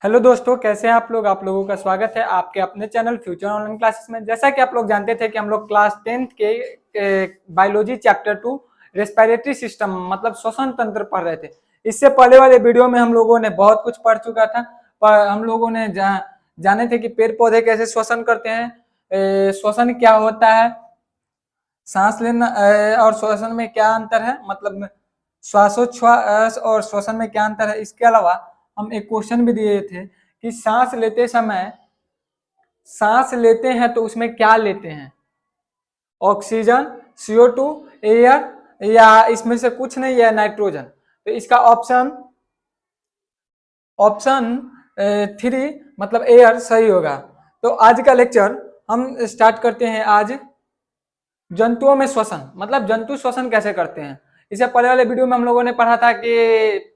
Hello दोस्तों, कैसे हैं आप लोग। आप लोगों का स्वागत है आपके अपने चैनल फ्यूचर ऑनलाइन क्लासेस में। जैसा कि आप लोग जानते थे कि हम लोग क्लास 10th के बायोलॉजी चैप्टर 2 रेस्पिरेटरी सिस्टम मतलब श्वसन तंत्र पढ़ रहे थे। इससे पहले वाले वीडियो में हम लोगों ने बहुत कुछ पढ़ चुका था। पर हम लोगों ने जाने थे कि पेड़ पौधे कैसे श्वसन करते हैं, श्वसन क्या होता है, सांस लेना और श्वसन में क्या अंतर है, मतलब श्वासोच्छ्वास और श्वसन में क्या अंतर है। इसके अलावा हम एक क्वेश्चन भी दिए थे कि सांस लेते हैं तो उसमें क्या लेते हैं, ऑक्सीजन, CO2, एयर, या इसमें से कुछ नहीं है, नाइट्रोजन। तो इसका ऑप्शन ऑप्शन 3 मतलब एयर सही होगा। तो आज का लेक्चर हम स्टार्ट करते हैं। आज जंतुओं में श्वसन मतलब जंतु श्वसन कैसे करते हैं। इससे पहले वाले वीडियो में हम लोगों ने पढ़ा था कि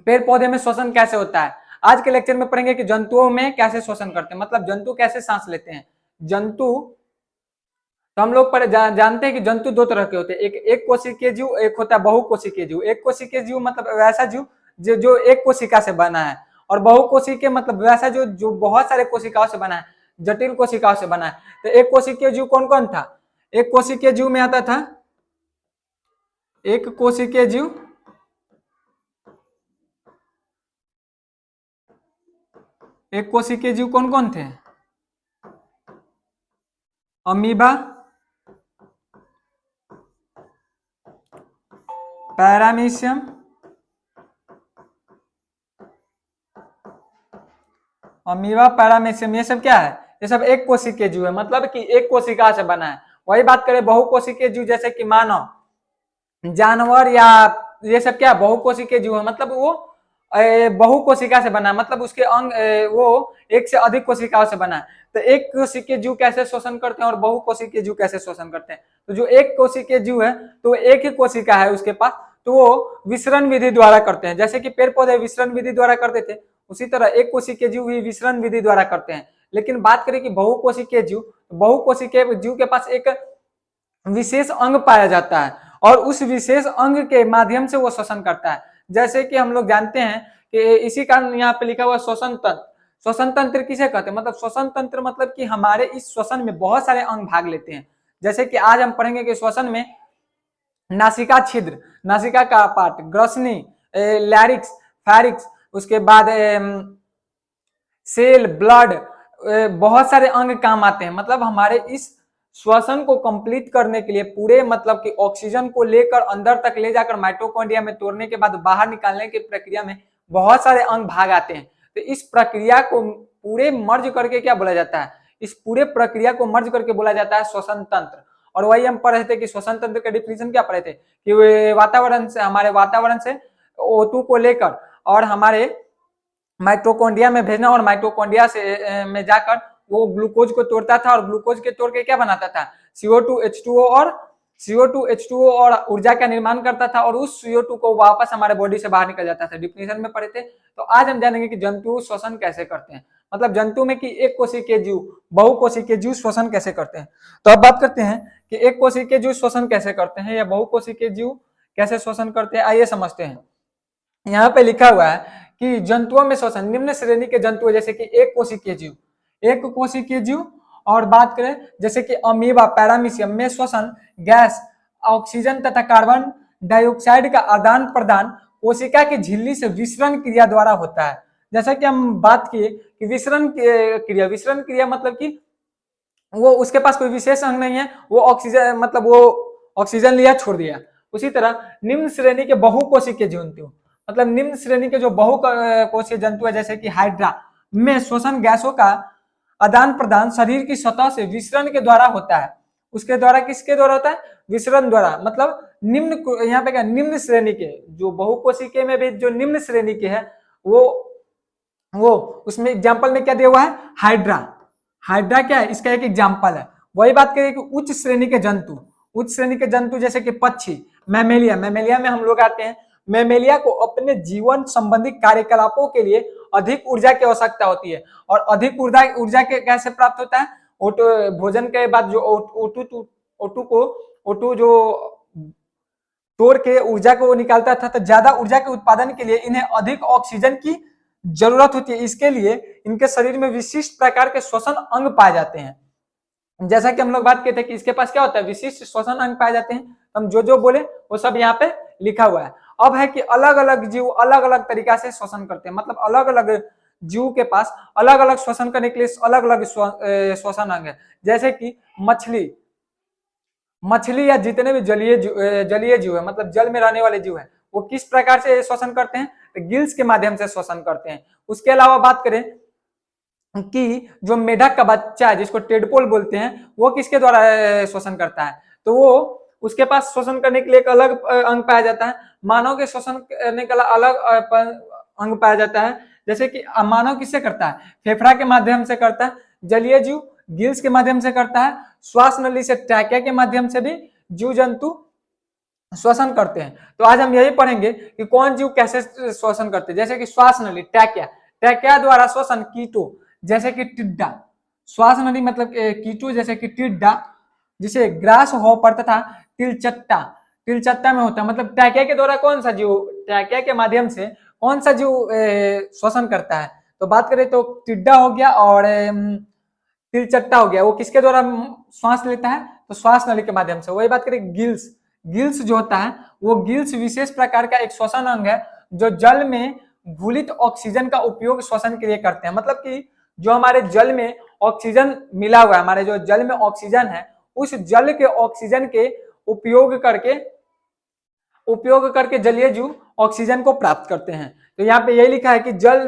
पेड़ पौधे में श्वसन कैसे होता है। आज के लेक्चर में पढ़ेंगे कि जंतुओं में कैसे श्वसन करते हैं, मतलब जंतु कैसे सांस लेते हैं। जंतु तो हम लोग जानते हैं कि जंतु दो तरह के होते हैं, एक कोशिकीय जीव, एक होता है बहुकोशिकीय जीव। एक कोशिकीय जीव मतलब वैसा जीव जो एक कोशिका से बना है, और बहुकोशिकीय मतलब वैसा जो बहुत सारे कोशिकाओं से बना है, जटिल कोशिकाओं से बना है। तो एक कोशिकीय जीव कौन कौन था। एक कोशिकीय जीव में आता था एक कोशिकीय जीव, एक कोशिकीय जीव कौन कौन थे, अमीबा, पैरामीशियम, अमीबा, पैरामीशियम, ये सब क्या है, ये सब एक कोशिकीय जीव है, मतलब कि एक कोशिका से बना है। वही बात करें बहुकोशिकीय जीव जैसे कि मानव, जानवर, या ये सब क्या बहुकोशिकीय जीव है, मतलब वो बहुकोशिका से बना है, मतलब उसके अंग वो एक से अधिक कोशिकाओं से बना है। तो एक कोशिकीय जीव कैसे शोषण करते हैं और बहुकोशिकीय जीव कैसे शोषण करते हैं। तो जो एक कोशिकीय जीव है तो एक ही कोशिका है उसके पास, तो वो विसरण विधि द्वारा करते हैं। जैसे कि पेड़ पौधे विसरण विधि द्वारा करते थे, उसी तरह एक कोशिकीय जीव भी विसरण विधि द्वारा करते हैं। लेकिन बात करें कि बहुकोशिकीय जीव, बहुकोशिकीय जीव के पास एक विशेष अंग पाया जाता है, और उस विशेष अंग के माध्यम से वो श्वसन करता है। जैसे कि हम लोग जानते हैं कि इसी कारण यहाँ पे लिखा हुआ श्वसन तंत्र। श्वसन तंत्र किसे कहते हैं, मतलब श्वसन तंत्र मतलब कि हमारे इस श्वसन में बहुत सारे अंग भाग लेते हैं। जैसे कि आज हम पढ़ेंगे कि श्वसन में नासिका छिद्र, नासिका का पार्ट, ग्रसनी, लैरिक्स, फैरिक्स, उसके बाद सेल, ब्लड, बहुत सारे अंग काम आते हैं। मतलब हमारे इस श्वसन को कंप्लीट करने के लिए पूरे मतलब कि ऑक्सीजन को लेकर अंदर तक ले जाकर माइटोकॉन्ड्रिया में तोड़ने के बाद बाहर निकालने की प्रक्रिया में बहुत सारे अंग भाग आते हैं। तो इस प्रक्रिया को पूरे मर्ज करके क्या बोला जाता है, इस पूरे प्रक्रिया को मर्ज करके बोला जाता है श्वसन तंत्र। और वही हम पढ़े थे कि श्वसन तंत्र का डिफिनेशन क्या पढ़े थे कि वातावरण से, हमारे वातावरण से O2 को लेकर और हमारे माइटोकॉन्ड्रिया में भेजना, और माइटोकॉन्ड्रिया से में जाकर वो ग्लूकोज को तोड़ता था, और ग्लूकोज के तोड़ के क्या बनाता था, CO2H2O और ऊर्जा का निर्माण करता था, और उस CO2 को वापस हमारे बॉडी से बाहर निकल जाता था। डिफिनेशन में पढ़े थे। तो आज हम जानेंगे कि जंतु श्वसन कैसे करते हैं, मतलब जंतु में कि एक कोशिकीय जीव, बहुकोशिकीय जीव श्वसन कैसे करते हैं। तो अब बात करते हैं कि एक कोशिकीय जीव श्वसन कैसे करते हैं या बहुकोशिकीय जीव कैसे श्वसन करते हैं। आइए समझते हैं। यहाँ पे लिखा हुआ है कि जंतुओं में श्वसन, निम्न श्रेणी के जंतु जैसे कि एक कोशिकीय जीव, एक कोशिकीय जीव, और बात करें जैसे कि अमीबा, पैरामीशियम में श्वसन गैस, ऑक्सीजन तथा कार्बन डाइऑक्साइड का आदान प्रदान कोशिका की झिल्ली से विसरण क्रिया द्वारा होता है। जैसा कि हम बात किए कि विसरण क्रिया मतलब कि वो उसके पास कोई विशेष अंग नहीं है, वो ऑक्सीजन मतलब वो ऑक्सीजन लिया छोड़ दिया। उसी तरह निम्न श्रेणी के बहुकोशिकीय जंतु, मतलब निम्न श्रेणी के जो बहुकोशीय जंतु है जैसे कि हाइड्रा में श्वसन गैसों का आदान प्रदान शरीर की सतह से विसरण के द्वारा होता है। उसके द्वारा, किसके द्वारा होता है, विसरण द्वारा। मतलब निम्न, यहाँ पे क्या, निम्न श्रेणी के, जो बहुकोशिकीय में भी जो निम्न श्रेणी के है वो उसमें एग्जाम्पल में क्या दिया हुआ है, हाइड्रा। हाइड्रा क्या है, इसका एक एग्जाम्पल है। वही बात करें कि उच्च श्रेणी के जंतु, उच्च श्रेणी के जंतु जैसे कि पक्षी, मैमेलिया, मैमेलिया में हम लोग आते हैं। मैमेलिया को अपने जीवन संबंधी कार्यकलापों के लिए अधिक ऊर्जा की आवश्यकता होती है, और अधिक ऊर्जा के कैसे प्राप्त होता है, भोजन के बाद जो ओटू जो तोड़ के ऊर्जा को निकालता था, तो ज्यादा ऊर्जा के उत्पादन के लिए इन्हें अधिक ऑक्सीजन की जरूरत होती है। इसके लिए इनके शरीर में विशिष्ट प्रकार के श्वसन अंग पाए जाते हैं। जैसा कि हम लोग बात किए थे कि इसके पास क्या होता है, विशिष्ट श्वसन अंग पाए जाते हैं। हम जो बोले वो सब यहाँ पे लिखा हुआ है। अब है कि अलग अलग जीव अलग अलग तरीका से श्वसन करते हैं, मतलब अलग अलग जीव के पास अलग अलग श्वसन करने के लिए अलग अलग श्वसन अंग है। जैसे कि मछली या जितने भी जलीय जीव है, मतलब जल में रहने वाले जीव है, वो किस प्रकार से श्वसन करते हैं, तो गिल्स के माध्यम से श्वसन करते हैं। उसके अलावा बात करें कि जो मेढक का बच्चा है जिसको टेडपोल बोलते हैं, वो किसके द्वारा श्वसन करता है, तो वो उसके पास श्वसन करने के लिए एक अलग अंग पाया जाता है। मानव के श्वसन करने का अलग अंग पाया जाता है। जैसे कि मानव किससे करता है, फेफड़ा के माध्यम से करता है। जलीय जीव गिल्स के माध्यम से करता है। श्वास नली से ट्रैकिया के माध्यम से भी जीव जंतु श्वसन करते हैं। तो आज हम यही पढ़ेंगे कि कौन जीव कैसे श्वसन करते हैं। जैसे कि श्वास नली ट्रैकिया द्वारा श्वसन कीटो, जैसे कि टिड्डा। श्वास नली मतलब कीटो जैसे कि टिड्डा, जिसे ग्रास हॉपर तथा तिलचट्टा में होता है। मतलब ट्रैकिया के द्वारा कौन सा जीव, ट्रैकिया के माध्यम से कौन सा जीव श्वसन करता है, तो बात करें तो टिड्डा हो गया और तिलचट्टा हो गया। वो किसके द्वारा श्वास लेता है, तो श्वास नली के माध्यम से। वही बात करें गिल्स जो होता है, वो गिल्स विशेष प्रकार का एक श्वसन अंग है जो जल में घुलित ऑक्सीजन का उपयोग श्वसन के लिए करते हैं। मतलब कि जो हमारे जल में ऑक्सीजन मिला हुआ है, हमारे जो जल में ऑक्सीजन है, उस जल के ऑक्सीजन के उपयोग करके जलीय जीव ऑक्सीजन को प्राप्त करते हैं। तो यहाँ पे यही लिखा है कि जल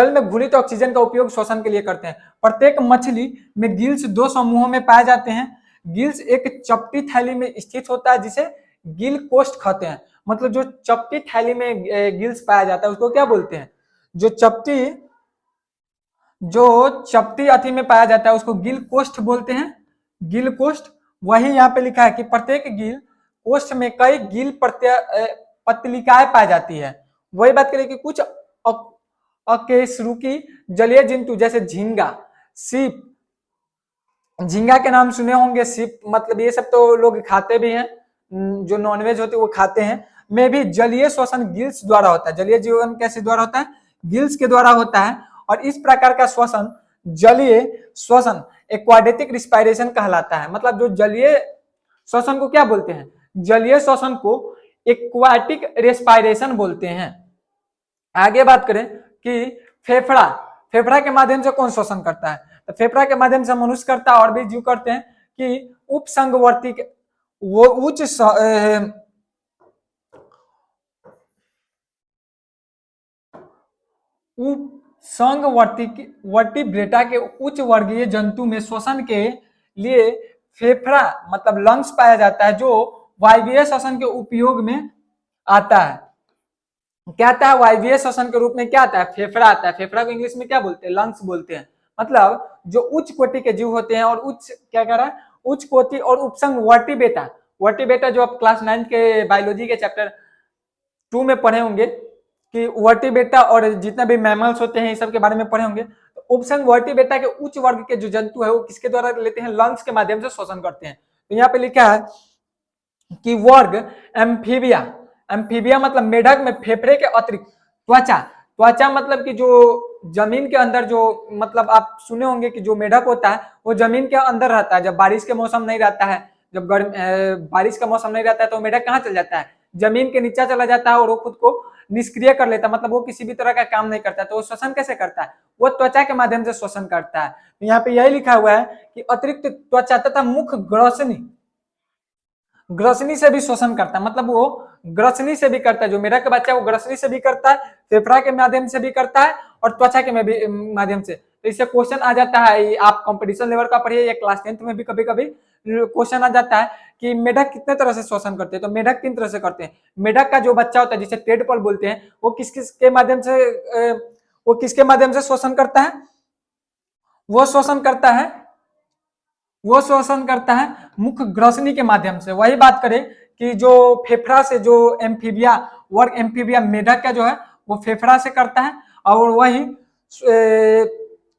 में घुलित ऑक्सीजन का उपयोग श्वसन के लिए करते हैं। प्रत्येक मछली में गिल्स दो समूहों में पाए जाते हैं। गिल्स एक चपटी थैली में स्थित होता है जिसे गिल कोष्ठ कहते हैं। मतलब जो चपटी थैली में गिल्स पाया जाता है उसको क्या बोलते हैं, जो चपटी अथी में पाया जाता है उसको गिल कोष्ठ बोलते हैं, गिल कोष्ठ। वही यहाँ पे लिखा है कि प्रत्येक गिल कोष्ठ में कई गिल पत्तलिकाएं पाई जाती है। वही बात करें कि कुछ अकेशरुकी जलीय जंतु जैसे झींगा, सीप, झींगा के नाम सुने होंगे, सीप मतलब ये सब तो लोग खाते भी हैं, जो नॉनवेज होते हैं वो खाते हैं, में भी जलीय श्वसन गिल्स द्वारा होता है। जलीय जीवन कैसे द्वारा होता है, गिल्स के द्वारा होता है। और इस प्रकार का श्वसन जलीय श्वसन एक्वाडेटिक रिस्पायरेशन कहलाता है। मतलब जो जलीय श्वसन को क्या बोलते हैं, जलीय श्वसन को एक्वाटिक रेस्पायरेशन बोलते हैं। आगे बात करें कि फेफड़ा के माध्यम से कौन श्वसन करता है, तो फेफड़ा के माध्यम से मनुष्य करता है और भी जीव करते हैं कि उपसंगवर्ती वो उच्च वर्टिब्रेटा के उच्च वर्गीय जंतु में श्वसन के लिए फेफड़ा मतलब लंग्स पाया जाता है, जो वायवीय श्वसन के उपयोग में आता है। क्या आता है, वायवीय श्वसन के रूप में क्या आता है, फेफड़ा आता है। फेफड़ा को इंग्लिश में क्या बोलते हैं, लंग्स बोलते हैं। मतलब जो उच्च कोटि के जीव होते हैं और उच्च कोटि और उपसंग वर्टिब्रेटा जो आप क्लास 9 के बायोलॉजी के चैप्टर 2 में पढ़े होंगे कि वर्टिब्रेटा और जितना भी मैमल्स होते हैं इस सब के बारे में पढ़े होंगे। तो उपसंग वर्टिब्रेटा के उच्च वर्ग के जो जंतु है वो किसके द्वारा लेते हैं, लंग्स के माध्यम से श्वसन करते हैं। तो यहाँ पे लिखा है कि वर्ग एम्फीबिया मतलब मेढक में फेफड़े के अतिरिक्त त्वचा मतलब कि जो जमीन के अंदर जो मतलब आप सुने होंगे कि जो मेढक होता है वो जमीन के अंदर रहता है। जब बारिश के मौसम नहीं रहता है, जब बारिश का मौसम नहीं रहता है तो मेढक कहाँ चल जाता है, जमीन के नीचे चला जाता है और वो खुद को निष्क्रिय कर लेता है। मतलब वो किसी भी तरह का काम नहीं करता है। तो वो श्वसन कैसे करता है, वो त्वचा के माध्यम से श्वसन करता है। तो यहाँ पे यही लिखा हुआ है कि अतिरिक्त त्वचा तथा मुख ग्रसनी से भी श्वसन करता है। मतलब वो ग्रसनी से भी करता है, जो मेढक का बच्चा है वो ग्रसनी से भी करता है, फेफड़ा के माध्यम से भी करता है और त्वचा के माध्यम से। तो इससे क्वेश्चन आ जाता है, आप कंपटीशन लेवल का पढ़िए या क्लास 10th में भी कभी कभी क्वेश्चन आ जाता है कि मेढक कितने तरह से श्वसन करते हैं। तो मेढक 3 तरह से करते हैं। मेढक का जो बच्चा होता है जिसे टेडपोल बोलते हैं, वो किसके माध्यम से श्वसन करता है, वो श्वसन करता है मुख ग्रसनी के माध्यम से। वही बात करें कि जो फेफड़ा से जो एम्फीबिया मेढक का जो है वो फेफड़ा से करता है, और वही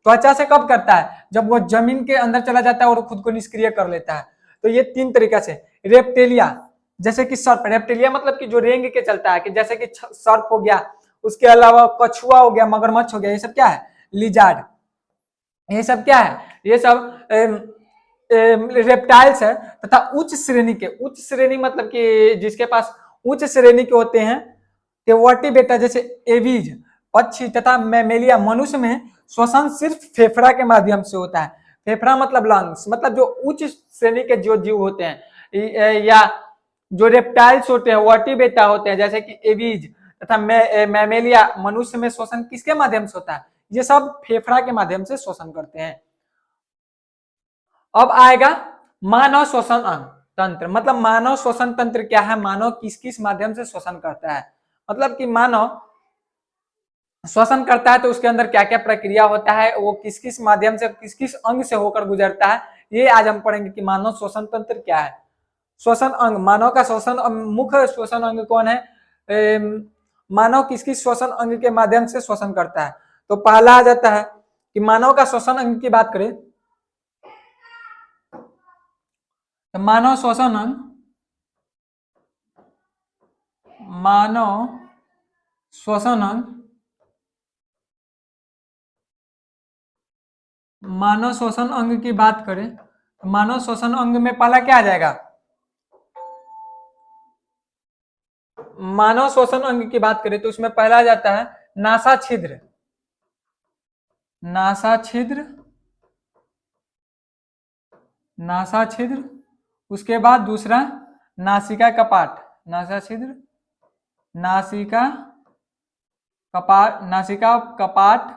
त्वचा से कब करता है, जब वो जमीन के अंदर चला जाता है और खुद को निष्क्रिय कर लेता है। तो ये 3 तरीका से। रेप्टेलिया जैसे कि सर्प, रेप्टेलिया मतलब कि जो रेंग के चलता है, कि जैसे कि सर्प हो गया, उसके अलावा कछुआ हो गया, मगरमच्छ हो गया, ये सब क्या है? लिजार्ड। ये सब क्या है? ये सब रेप्टाइल्स है। तथा उच्च श्रेणी के, उच्च श्रेणी मतलब कि जिसके पास उच्च श्रेणी के होते हैं कि वर्टिब्रेटा जैसे एवीज, पक्षी तथा मैमेलिया। मनुष्य में श्वसन सिर्फ फेफड़ा के माध्यम से होता है। फेफड़ा मतलब लंग्स, मतलब जो उच्च श्रेणी के जो जीव होते हैं या जो रेप्टाइल्स होते हैं, वर्टिब्रेटा होते हैं जैसे कि एवीज तथा मैमेलिया, मनुष्य में श्वसन किसके माध्यम से होता है? ये सब फेफड़ा के माध्यम से श्वसन करते हैं। अब आएगा मानव श्वसन अंग तंत्र। मतलब मानव श्वसन तंत्र क्या है? मानव किस किस माध्यम से श्वसन करता है, मतलब कि मानव श्वसन करता है तो उसके अंदर क्या क्या प्रक्रिया होता है, वो किस किस माध्यम से, किस किस अंग से होकर गुजरता है, ये आज हम पढ़ेंगे कि मानव श्वसन तंत्र क्या है। श्वसन अंग, मानव का श्वसन मुख्य श्वसन अंग कौन है? मानव किस किस श्वसन अंग के माध्यम से श्वसन करता है? तो पहला आ जाता है कि मानव का श्वसन अंग की बात करें तो मानव श्वसन अंग, मानव श्वसन अंग, मानव श्वसन अंग की बात करें तो मानव श्वसन अंग में पहला क्या आ जाएगा? मानव श्वसन अंग की बात करें तो उसमें पहला आ जाता है नासा छिद्र, नासा छिद्र, नासा छिद्र। उसके बाद दूसरा नासिका कपाट, नासा छिद्र, नासिका कपाट, नासिका कपाट,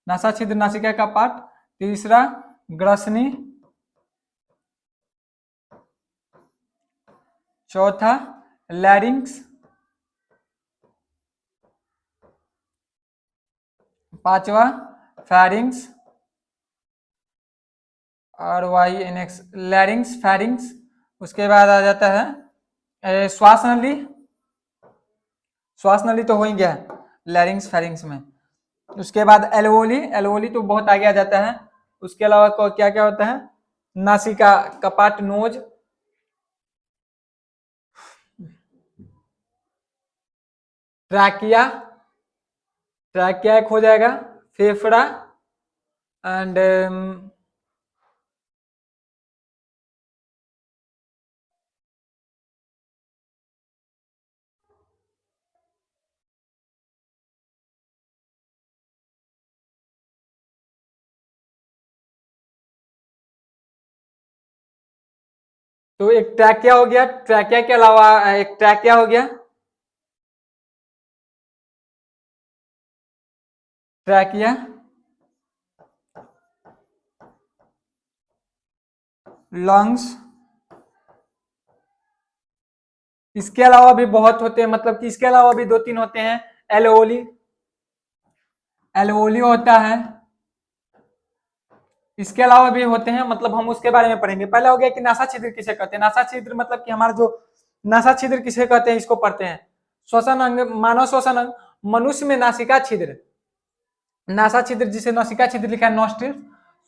नासा छिद्र, नासिका कपाट। तीसरा ग्रसनी, चौथा लैरिंक्स, पांचवा फैरिंग्स, और Y N X, larynx, pharynx. उसके बाद आ जाता है श्वास नली, श्वास नली तो हो ही गया लैरिंग्स फैरिंग्स में। उसके बाद एल्वोली, एल्वोली तो बहुत आगे आ जाता है। उसके अलावा क्या क्या होता है? नासिका कपाट, नोज, ट्रैकिया, ट्रैकिया एक हो जाएगा, फेफड़ा एंड तो एक ट्रैकिया हो गया, ट्रैकिया के अलावा एक ट्रैकिया हो गया, ट्रैकिया, लंग्स। इसके अलावा भी बहुत होते हैं, मतलब कि इसके अलावा भी दो तीन होते हैं। एल्वोली, एल्वोली होता है। इसके अलावा भी होते हैं, मतलब हम उसके बारे में पढ़ेंगे। पहला हो गया कि नासा छिद्र किसे कहते हैं। नासा छिद्र मतलब कि हमारा जो नासा छिद्र किसे कहते हैं, इसको पढ़ते हैं। श्वसन अंग, मानव श्वसन अंग, मनुष्य में नासिका छिद्र, नासा छिद्र जिसे नासिका छिद्र लिखा है, नॉस्ट्रिल,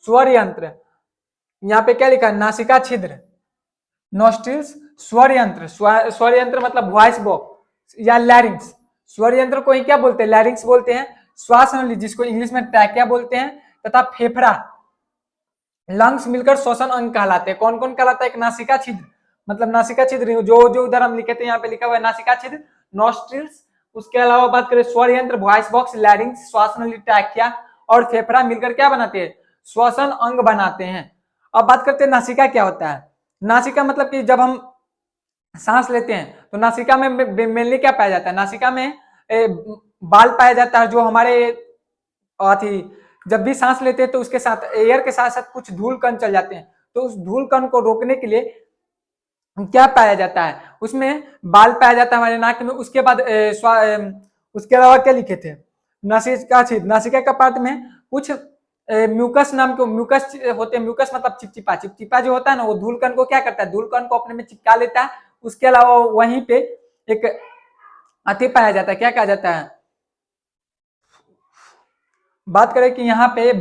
स्वर यंत्र, यहाँ पे क्या लिखा है? नासिका छिद्र, नॉस्ट्रिल्स, स्वर यंत्र, स्वर यंत्र मतलब वॉइस बॉक्स या लैरिंग्स। स्वर यंत्र को ही क्या बोलते हैं? लैरिंग्स बोलते हैं। श्वास नली जिसको इंग्लिश में ट्रैकिया बोलते हैं, तथा फेफड़ा, लंग्स मिलकर श्वसन अंग कहलाते हैं। कौन कौन कहलाता है? एक नासिका छिद्र, मतलब नासिका छिद्र जो जो उधर हम लिखे थे यहाँ पे लिखा हुआ है नासिका छिद्र, नॉस्ट्रिल्स। उसके अलावा बात करें स्वर यंत्र, वॉइस बॉक्स, लैरिंग्स, श्वास नली, ट्रैकिया और फेफड़ा मिलकर क्या बनाते हैं? श्वसन अंग बनाते हैं। अब बात करते हैं नासिका क्या होता है। नासिका मतलब कि जब हम सांस लेते हैं तो नासिका में मेनली क्या पाया जाता है? नासिका में बाल पाया जाता है, जो हमारे जब भी सांस लेते हैं तो उसके साथ एयर के साथ साथ कुछ धूल कण चल जाते हैं, तो उस धूल कण को रोकने के लिए क्या पाया जाता है? उसमें बाल पाया जाता है हमारे नाक में। उसके बाद उसके अलावा क्या लिखे थे? नासिका छिद्र, नासिका का पार्ट में कुछ म्यूकस नाम के म्यूकस होते हैं। म्यूकस मतलब चिपचिपा, चिपचिपा जो होता है ना, वो धूल कण को क्या करता है? धूल कण को अपने में चिपका लेता है। उसके अलावा वहीं पे एक अति पाया जाता है, क्या कहा जाता है? बात करें कि यहाँ पे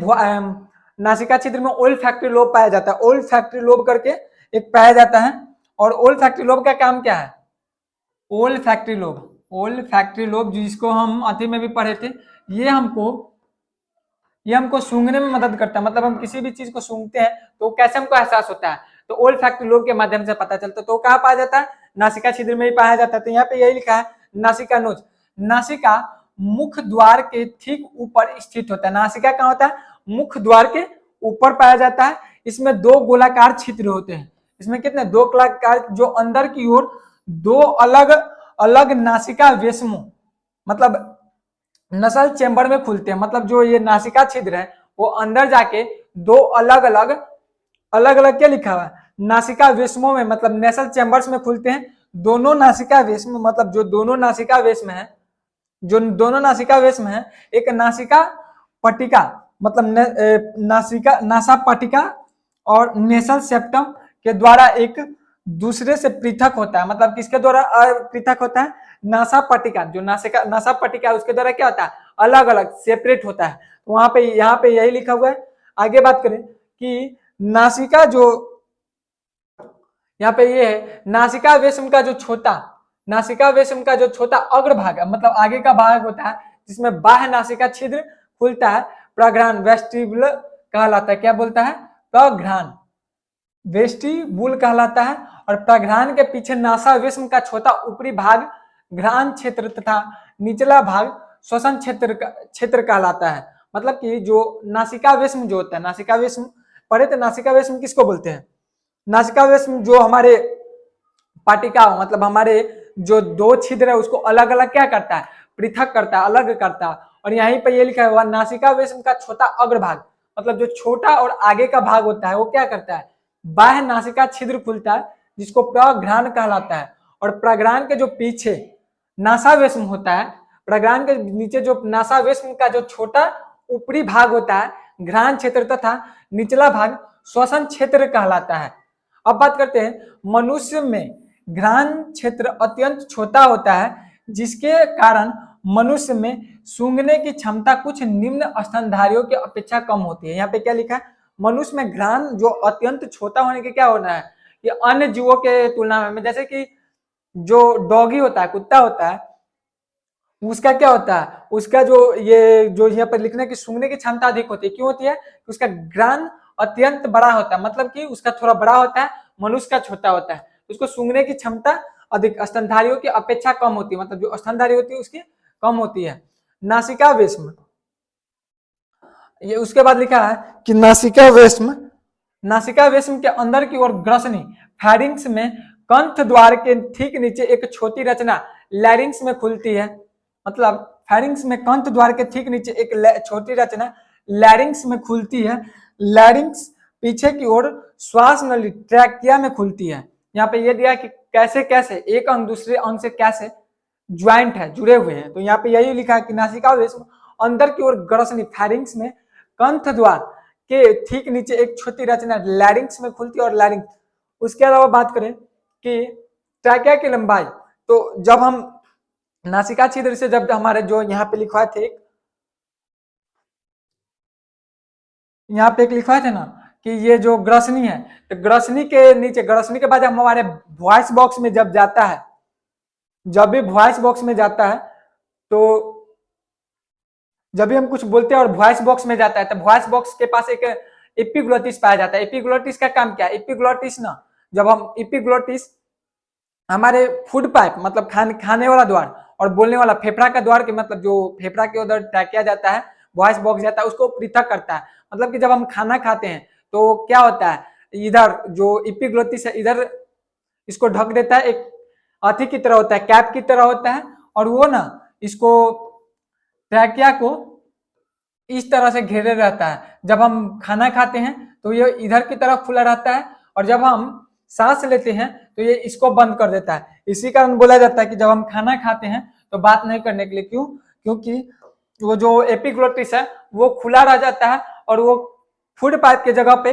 नासिका छिद्र में ओल फैक्ट्री लोब पाया जाता है। ओल फैक्ट्री लोब करके एक पाया जाता है। और ओल फैक्ट्री लोब का काम क्या है? ओल फैक्ट्री लोब, ओल फैक्ट्री लोब, जिसको हम अति में भी पढ़े थे, ये हमको सूंघने में मदद करता है। मतलब हम किसी भी चीज को सूंघते हैं तो कैसे हमको एहसास होता है, तो ओल फैक्ट्री लोब के माध्यम से पता चलता है। तो कहाँ पाया जाता है? नासिका छिद्र में ही पाया जाता है। तो यहाँ पे यही लिखा है नासिका नोज। नासिका मुख द्वार के ठीक ऊपर स्थित होता है। नासिका कहाँ होता है? मुख द्वार के ऊपर पाया जाता है। इसमें दो गोलाकार छिद्र होते हैं। इसमें कितने? दो गोलाकार, जो अंदर की ओर दो अलग अलग नासिका वेश्मों, मतलब नसल चेंबर में खुलते हैं। मतलब जो ये नासिका छिद्र है वो अंदर जाके दो अलग अलग क्या लिखा हुआ है? नासिका वेश्मों में, मतलब नेसल चेंबर्स में खुलते हैं। दोनों नासिका वेश्म, मतलब जो दोनों नासिका वेश्म है, जो दोनों नासिका वेश्म है, एक नासिका पट्टिका, मतलब नासिका नासा पट्टिका और नेसल सेप्टम के द्वारा एक दूसरे से पृथक होता है। मतलब किसके द्वारा पृथक होता है? नासा पट्टिका, जो नासा पट्टिका है उसके द्वारा क्या होता है? अलग अलग सेपरेट होता है। तो वहां पे यहाँ पे यही लिखा हुआ है। आगे बात करें कि नासिका जो यहाँ पे ये है, नासिका वेश्म का जो छोटा अग्रभाग है, मतलब आगे का भाग होता है, जिसमें बाह्य नासिका छिद्र खुलता है, प्रघ्राण वेस्टिब्यूल कहलाता है। क्या बोलता है? प्रघ्राण वेस्टिब्यूल कहलाता है। और प्रघ्राण के पीछे नासा वेश्म का छोटा ऊपरी भाग घ्राण क्षेत्र तथा निचला भाग श्वसन क्षेत्र कहलाता है। मतलब कि जो नासिका वेश्म जो होता है, नासिका वेश्म पढ़े थे, नासिका वेश्म किसको बोलते हैं? नासिका वेश्म जो हमारे पाटिका, मतलब हमारे जो दो छिद्र है उसको अलग अलग क्या करता है? पृथक करता है, अलग करता है। और यहीं पर ये लिखा हुआ नासिका वेश्म का छोटा अग्रभाग, मतलब जो छोटा और आगे का भाग होता है वो क्या करता है? बाह्य नासिका छिद्र खुलता है, जिसको प्रघ्राण कहलाता है। और प्रघ्राण के जो पीछे नासावेश्म होता है, प्रघ्राण के नीचे जो नासावेश्म का जो छोटा ऊपरी भाग होता है, घ्राण क्षेत्र तथा निचला भाग श्वसन क्षेत्र कहलाता है। अब बात करते हैं, मनुष्य में घ्राण क्षेत्र अत्यंत छोटा होता है, जिसके कारण मनुष्य में सूंघने की क्षमता कुछ निम्न स्तनधारियों की अपेक्षा कम होती है। यहाँ पे क्या लिखा है? मनुष्य में घ्राण जो अत्यंत छोटा होने के क्या होना है कि अन्य जीवों के तुलना में, जैसे कि जो डॉगी होता है, कुत्ता होता है, उसका क्या होता है? उसका जो यहाँ पर लिखने की सूंघने की क्षमता अधिक होती है। क्यों होती है? उसका घ्राण अत्यंत बड़ा होता है, मतलब कि उसका थोड़ा बड़ा होता है, मनुष्य का छोटा होता है। उसको सूंघने की क्षमता अधिक स्तनधारियों की अपेक्षा कम होती है, मतलब जो स्तनधारी होती है उसकी कम होती है। नासिका वेश्म, ये उसके बाद लिखा है कि नासिका वेश्म के अंदर की ओर ग्रसनी फैरिंग्स में कंठ द्वार के ठीक नीचे एक छोटी रचना लैरिंग्स में खुलती है। मतलब फैरिंग्स में कंठ द्वार के ठीक नीचे एक छोटी रचना लैरिंग्स में खुलती है। लैरिंग्स पीछे की ओर श्वास नली ट्रैकिया में खुलती है। यहाँ पे ये दिया कि कैसे कैसे एक अंग दूसरे अंग से कैसे ज्वाइंट है, जुड़े हुए हैं। तो यहाँ पे यही लिखा है कि नासिका वेश्म अंदर की ओर ग्रसनी फैरिंग्स में कंठ द्वार के ठीक नीचे एक छोटी रचना लैरिंग्स में खुलती है। और लैरिंग्स, उसके अलावा बात करें कि ट्रैकिया की लंबाई, तो जब हम नासिका छिद्र से, जब हमारे जो यहाँ पे लिखवाए थे, यहाँ पे एक लिखवाए थे ना कि ये जो ग्रसनी है, तो ग्रसनी के नीचे, ग्रसनी के बाद जब हमारे वॉइस बॉक्स में जब जाता है, जब भी वॉइस बॉक्स में जाता है, तो जब भी हम कुछ बोलते हैं और वॉइस बॉक्स में जाता है, तो वॉइस बॉक्स के पास एक एपिग्लोटिस पाया जाता है। एपिग्लोटिस का काम क्या है? एपिग्लोटिस ना, जब हम एपिग्लोटिस हमारे फूड पाइप, मतलब खाने वाला द्वार और बोलने वाला फेफड़ा का द्वार के, मतलब जो फेफड़ा के उधर ट्रैकिया जाता है, वॉइस बॉक्स जाता है, उसको पृथक करता है। मतलब कि जब हम खाना खाते हैं तो क्या होता है, इधर जो एपिग्लोटिस है इधर इसको ढक देता है, एक हाथी की तरह होता है, कैप की तरह होता है, और वो ना इसको ट्रैकिया को इस तरह से घेरे रहता है। जब हम खाना खाते हैं तो ये इधर की तरफ खुला रहता है, और जब हम सांस लेते हैं तो ये इसको बंद कर देता है। इसी कारण बोला जाता है कि जब हम खाना खाते हैं तो बात नहीं करने के लिए। क्यों? क्योंकि वो जो एपिग्लोटिस है वो खुला रह जाता है, और वो फूड पाइप के जगह पे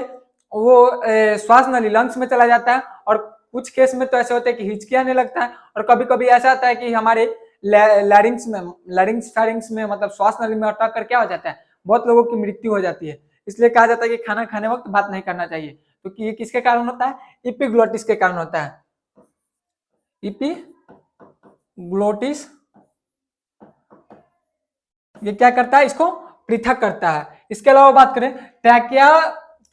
वो श्वास नली लंग्स में चला जाता है। और कुछ केस में तो ऐसे होते हैं कि हिचकी आने लगता है, और कभी कभी ऐसा आता है कि हमारे लैरिंग्स फैरिंग्स में, मतलब श्वास नली में अटक कर क्या हो जाता है, बहुत लोगों की मृत्यु हो जाती है। इसलिए कहा जाता है कि खाना खाने वक्त बात नहीं करना चाहिए। तो कि ये किसके कारण होता है? एपिग्लोटिस के कारण होता है। एपिग्लोटिस ये क्या करता है, इसको पृथक करता है। इसके अलावा बात करें, ट्रैकिया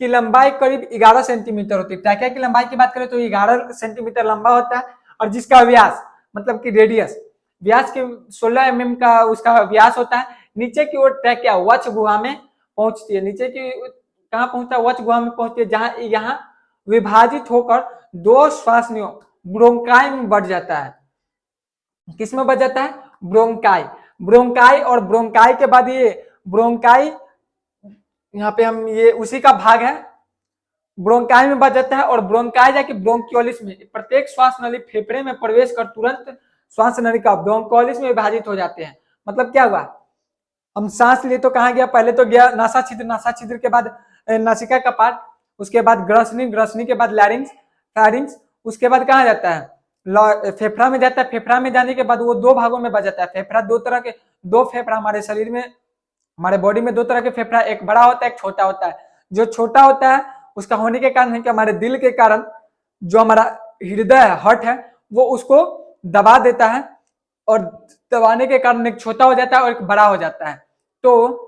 की लंबाई करीब 11 सेंटीमीटर होती है। ट्रैकिया की लंबाई की बात करें तो 11 सेंटीमीटर लंबा होता है, और जिसका व्यास मतलब कि रेडियस, व्यास के 16 mm का उसका व्यास होता है। नीचे की ओर ट्रैकिया वक्ष गुहा में पहुंचती है। नीचे की कहाँ पहुंचता है, वक्ष गुहा में पहुंचती है, जहां यहाँ विभाजित होकर दो श्वासनियों ब्रोंकाई में बढ़ जाता है। किसमें बच जाता है, ब्रोंकाई। ब्रोंकाई और ब्रोंकाई के बाद ये ब्रोंकाई, यहाँ पे हम ये उसी का भाग है, ब्रोंकाई में बच जाता है, और ब्रोंकाई जाके ब्रोंकियोलिस में, प्रत्येक श्वास नली फेफड़े में प्रवेश कर तुरंत श्वास नलिका ब्रोंकोलिस में विभाजित हो जाते हैं। मतलब क्या हुआ, हम सांस लिए तो कहाँ गया, पहले तो गया नासा छिद्र, नासा छिद्र के बाद नासिका का पार्ट, उसके बाद ग्रसनी, ग्रसनी के बाद लैरिंग्स, फैरिंग्स, उसके बाद कहाँ जाता है, फेफड़ा में जाता है। फेफड़ा में जाने के बाद वो दो भागों में बच जाता है। फेफड़ा दो तरह के, दो फेफड़ा हमारे शरीर में, हमारे बॉडी में दो तरह के फेफड़ा, एक बड़ा होता है, एक छोटा होता है। जो छोटा होता है उसका होने के कारण है कि हमारे दिल के कारण जो हमारा हृदय है, हार्ट है, वो उसको दबा देता है, और दबाने के कारण एक छोटा हो जाता है और एक बड़ा हो जाता है। तो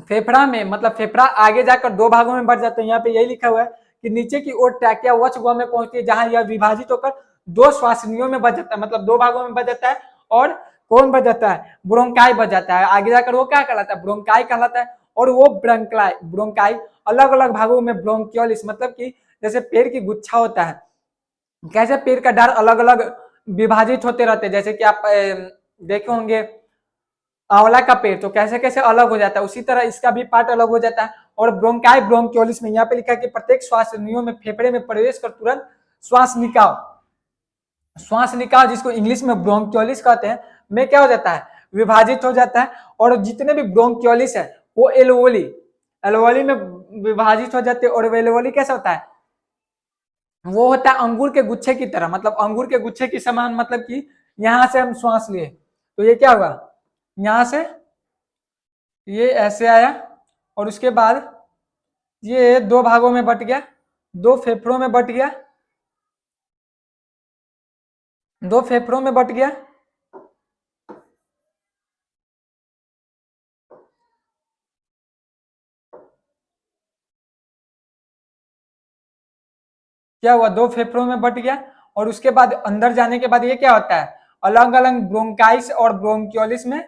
फेफड़ा में मतलब फेफड़ा आगे जाकर दो भागों में बढ़ जाता है। यहाँ पे यही लिखा हुआ है कि नीचे की ओर ट्रैकिया वक्ष गुहा में पहुंचती है, जहां यह विभाजित होकर दो श्वासनियों में बच जाता है, मतलब दो भागों में बच जाता है। और कौन बच जाता है, ब्रोंकाई बच जाता है। आगे जाकर वो क्या कहलाता है, ब्रोंकाई कहलाता है। और वो ब्रोंकाई ब्रोंकाई अलग अलग भागों में ब्रोंकियोलिस, मतलब कि जैसे पेड़ की गुच्छा होता है, कैसे पेड़ का डाल अलग अलग विभाजित होते रहते हैं, जैसे कि आप देखे होंगे आंवला का पेड़ तो कैसे कैसे अलग हो जाता है, उसी तरह इसका भी पार्ट अलग हो जाता है। और ब्रोंकाई ब्रोंकियोलिस में यहाँ पे लिखा है कि प्रत्येक श्वास नलियों में फेफड़े में प्रवेश कर तुरंत श्वास निकाल, श्वास निकाल जिसको इंग्लिश में ब्रोंकियोलिस कहते हैं, में क्या हो जाता है, विभाजित हो जाता है। और जितने भी ब्रोंकियोलिस है वो एल्वोली, एल्वोली में विभाजित हो जाते हैं। और एल्वोली कैसा होता है, वो होता है अंगूर के गुच्छे की तरह, मतलब अंगूर के गुच्छे की समान, मतलब कि यहां से हम श्वास लिए तो ये क्या हुआ, यहां से ये ऐसे आया, और उसके बाद ये दो भागों में बट गया, दो फेफड़ों में बट गया, दो फेफड़ों में बट गया, क्या हुआ, दो फेफड़ों में बट गया। और उसके बाद अंदर जाने के बाद ये क्या होता है, अलग अलग ब्रोंकाइस और ब्रोंकियोलिस में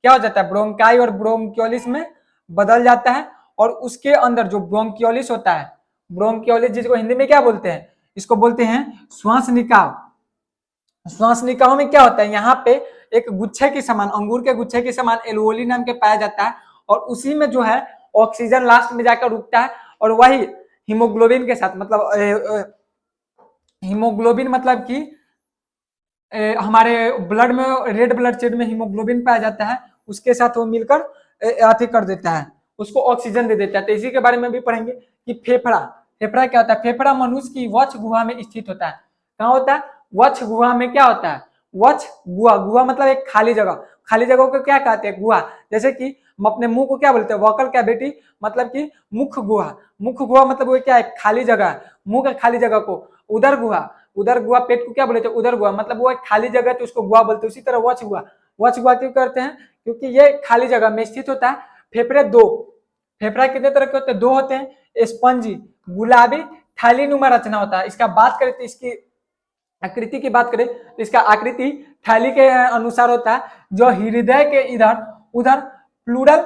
क्या हो जाता है, ब्रोंकाई और ब्रोंकियोलिस में बदल जाता है। और उसके अंदर जो ब्रोंकियोलिस होता है, ब्रोंकियोलिस जिसको हिंदी में क्या बोलते हैं, इसको बोलते हैं श्वास निकाय। श्वास निकाय में क्या होता है, यहाँ पे एक गुच्छे के समान, अंगूर के गुच्छे के समान एल्वोली नाम के पाया जाता है, और उसी में जो है ऑक्सीजन लास्ट में जाकर रुकता है। और वही हीमोग्लोबिन के साथ, मतलब हीमोग्लोबिन मतलब कि हमारे ब्लड में, रेड ब्लड सेल में हीमोग्लोबिन पाया जाता है, उसके साथ वो मिलकर अथी कर देता है, उसको ऑक्सीजन दे देता है। तो इसी के बारे में भी पढ़ेंगे कि फेफड़ा, फेफड़ा क्या होता है, फेफड़ा मनुष्य की वक्ष गुहा में स्थित होता है। कहाँ होता है, वक्ष गुहा में क्या होता है, वक्ष गुहा, गुहा मतलब एक खाली जगह, खाली जगह को क्या कहते हैं, गुहा। जैसे कि हम अपने मुंह को क्या बोलते हैं, वोकल कैविटी, मतलब कि मुख गुहा। मुख गुहा मतलब वो क्या है, खाली जगह, मुंह का खाली जगह को उदर गुहा, उदर गुहा पेट को क्या बोलते हैं, उदर गुहा, मतलब वो एक खाली जगह तो उसको गुहा बोलते हैं। उसी तरह वक्ष गुहा, वक्ष गुहा क्यों करते हैं, क्योंकि ये खाली जगह में स्थित होता है। फेफड़े दो, फेफड़ा कितने तरह के होते हैं, दो होते हैं, स्पंजी गुलाबी थैली नुमा रचना होता है। इसका बात करें तो इसकी आकृति की बात करें तो इसका आकृति थैली के अनुसार होता है, जो हृदय के इधर उधर प्लूरल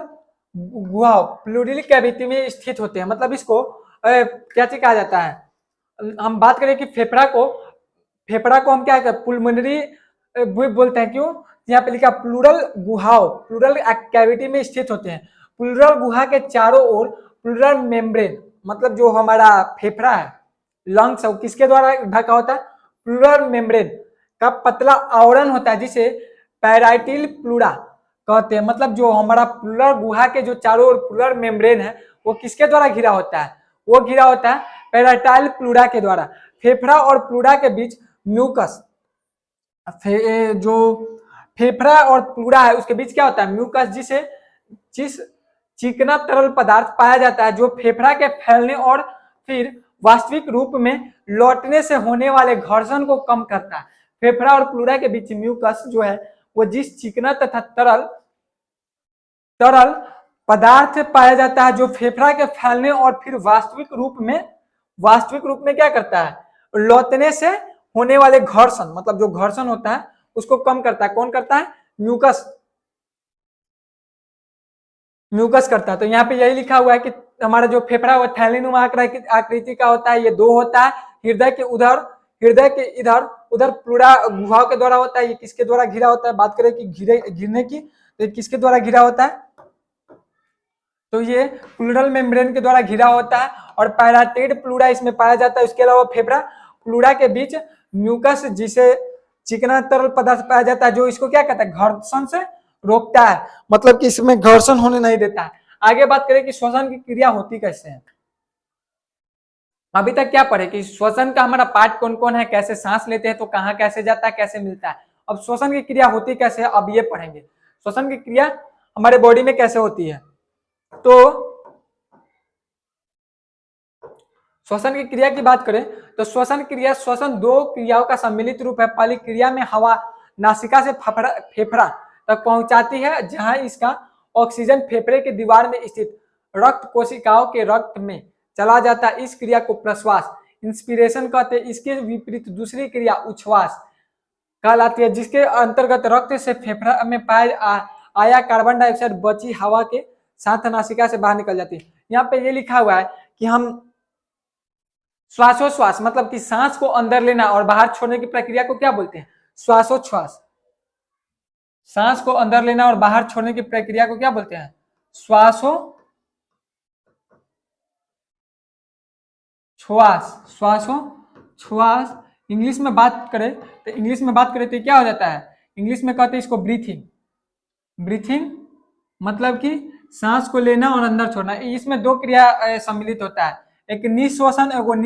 गुहा, प्लूरल कैविटी में स्थित होते हैं। मतलब इसको क्या कहा जाता है, हम बात करें कि फेफड़ा को, फेफड़ा को हम क्या कहते, पुलमोनरी बोलते हैं। क्यों, यहाँ पे लिखा प्लूरल गुहाओं, प्लूरल कैविटी में स्थित होते हैं। प्लूरल गुहा के चारों ओर प्लूरल मेम्ब्रेन, मतलब जो हमारा फेफड़ा है, लंग्स है, किसके द्वारा ढका होता है, प्लूरल मेम्ब्रेन का पतला आवरण होता है, जिसे पैराइटिल प्लूरा कहते हैं। मतलब जो हमारा प्लूरल गुहा के जो चारों ओर प्लूरल मेम्ब्रेन है, वो किसके द्वारा घिरा होता है, वो घिरा होता है पैराटाइल प्लूरा के द्वारा। फेफड़ा और प्लूरा के बीच म्यूकस, जो फेफड़ा और प्लूरा है उसके बीच क्या होता है, म्यूकस, जिसे जिस चिकना तरल पदार्थ पाया जाता है, जो फेफड़ा के फैलने और फिर वास्तविक रूप में लौटने से होने वाले घर्षण को कम करता है। फेफड़ा और प्लूरा के बीच म्यूकस जो है वो जिस चिकना तथा तरल तरल पदार्थ पाया जाता है जो फेफड़ा के फैलने और फिर वास्तविक रूप में क्या करता है, लौटने से होने वाले घर्षण, मतलब जो घर्षण होता है उसको कम करता है। कौन करता है? म्यूकस करता है। तो यहाँ पे यही लिखा हुआ है कि हमारा जो फेफड़ा वो थैलीनुमा आकृति का होता है, ये दो होता है, हृदय के इधर उधर प्लूरा गुहाओं के द्वारा होता है। ये किसके द्वारा घिरा होता है? बात करें कि घिरने की, तो किसके द्वारा घिरा होता है? तो ये प्लूरल मेम्ब्रेन के द्वारा घिरा होता है और पैराटाइड प्लूरा इसमें पाया जाता है। उसके अलावा फेफड़ा प्लूरा के बीच म्यूकस जिसे चिकना तरल पदार्थ पाया जाता है जो इसको क्या कहता है, घर्षण से रोकता है, मतलब कि इसमें घर्षण होने नहीं देता है। आगे बात करें कि श्वसन की क्रिया होती कैसे है। अभी तक क्या पढ़े कि श्वसन का हमारा पार्ट कौन कौन है, कैसे सांस लेते हैं तो कहाँ कैसे जाता है, कैसे मिलता है। अब श्वसन की क्रिया होती कैसे है, अब ये पढ़ेंगे। श्वसन की क्रिया हमारे बॉडी में कैसे होती है। तो श्वसन की क्रिया की बात करें तो श्वसन दो क्रियाओं का सम्मिलित रूप है। पहली क्रिया में हवा नासिका से फेफड़ा तक पहुंचाती है, जहां इसका ऑक्सीजन फेफड़े के दीवार में स्थित रक्त कोशिकाओं के रक्त में चला जाता है। इस क्रिया को प्रश्वास इंस्पिरेशन कहते हैं। इसके विपरीत दूसरी क्रिया उच्छ्वास कहलाती है, जिसके अंतर्गत रक्त से फेफड़ा में आया कार्बन डाइऑक्साइड बची हवा के साथ नासिका से बाहर निकल जाती है। यहाँ पे ये लिखा हुआ है कि हम श्वासोच्छ्वास, मतलब कि सांस को अंदर लेना और बाहर छोड़ने की प्रक्रिया को क्या बोलते हैं? श्वासोच्छ्वास। सांस को अंदर लेना और बाहर छोड़ने की प्रक्रिया को क्या बोलते हैं? श्वासोच्छ्वास। इंग्लिश में बात करें तो क्या हो जाता है? इंग्लिश में कहते हैं इसको ब्रीथिंग, मतलब कि सांस को लेना और अंदर छोड़ना। इसमें दो क्रिया सम्मिलित होता है, एक निश्वसन एवं